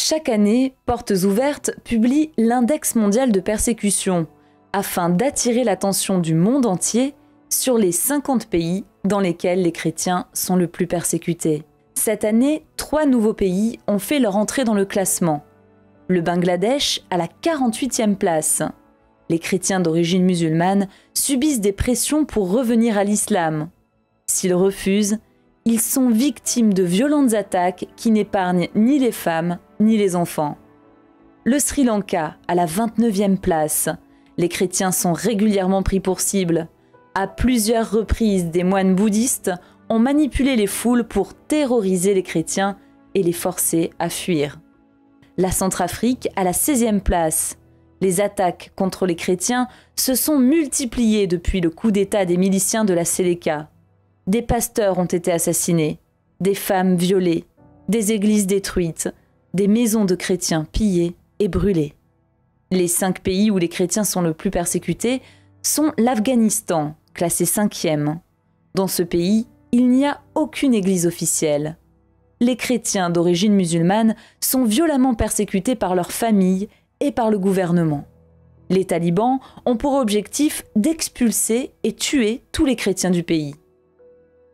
Chaque année, Portes Ouvertes publie l'Index mondial de persécution afin d'attirer l'attention du monde entier sur les 50 pays dans lesquels les chrétiens sont le plus persécutés. Cette année, 3 nouveaux pays ont fait leur entrée dans le classement. Le Bangladesh à la 48e place. Les chrétiens d'origine musulmane subissent des pressions pour revenir à l'islam. S'ils refusent, ils sont victimes de violentes attaques qui n'épargnent ni les femmes ni les enfants. Le Sri Lanka à la 29e place. Les chrétiens sont régulièrement pris pour cible. À plusieurs reprises, des moines bouddhistes ont manipulé les foules pour terroriser les chrétiens et les forcer à fuir. La Centrafrique à la 16e place. Les attaques contre les chrétiens se sont multipliées depuis le coup d'État des miliciens de la Séléka. Des pasteurs ont été assassinés, des femmes violées, des églises détruites, des maisons de chrétiens pillées et brûlées. Les 5 pays où les chrétiens sont le plus persécutés sont l'Afghanistan, classé 5e. Dans ce pays, il n'y a aucune église officielle. Les chrétiens d'origine musulmane sont violemment persécutés par leurs familles et par le gouvernement. Les talibans ont pour objectif d'expulser et tuer tous les chrétiens du pays.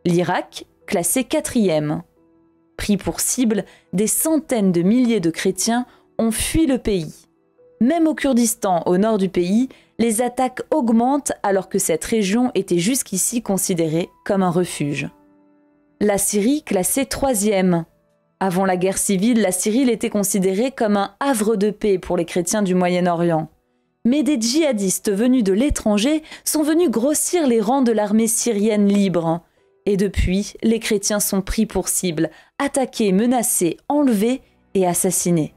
L'Irak, classé 4e. Pris pour cible, des centaines de milliers de chrétiens ont fui le pays. Même au Kurdistan, au nord du pays, les attaques augmentent alors que cette région était jusqu'ici considérée comme un refuge. La Syrie, classée 3e. Avant la guerre civile, la Syrie était considérée comme un havre de paix pour les chrétiens du Moyen-Orient. Mais des djihadistes venus de l'étranger sont venus grossir les rangs de l'armée syrienne libre. Et depuis, les chrétiens sont pris pour cible, attaqués, menacés, enlevés et assassinés.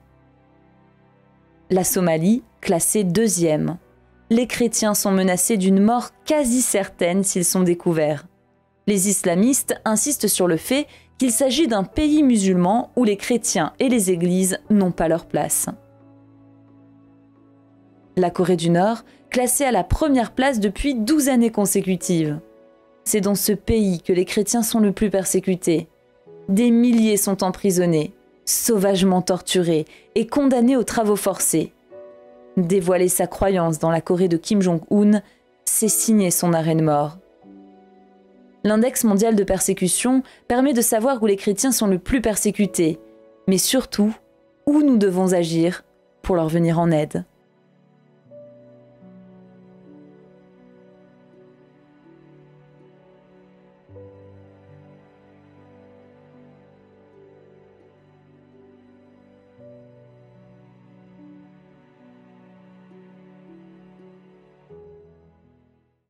La Somalie, classée 2e. Les chrétiens sont menacés d'une mort quasi certaine s'ils sont découverts. Les islamistes insistent sur le fait qu'il s'agit d'un pays musulman où les chrétiens et les églises n'ont pas leur place. La Corée du Nord, classée à la première place depuis 12 années consécutives. C'est dans ce pays que les chrétiens sont le plus persécutés. Des milliers sont emprisonnés, sauvagement torturés et condamnés aux travaux forcés. Dévoiler sa croyance dans la Corée de Kim Jong-un, c'est signer son arrêt de mort. L'Index mondial de persécution permet de savoir où les chrétiens sont le plus persécutés, mais surtout où nous devons agir pour leur venir en aide.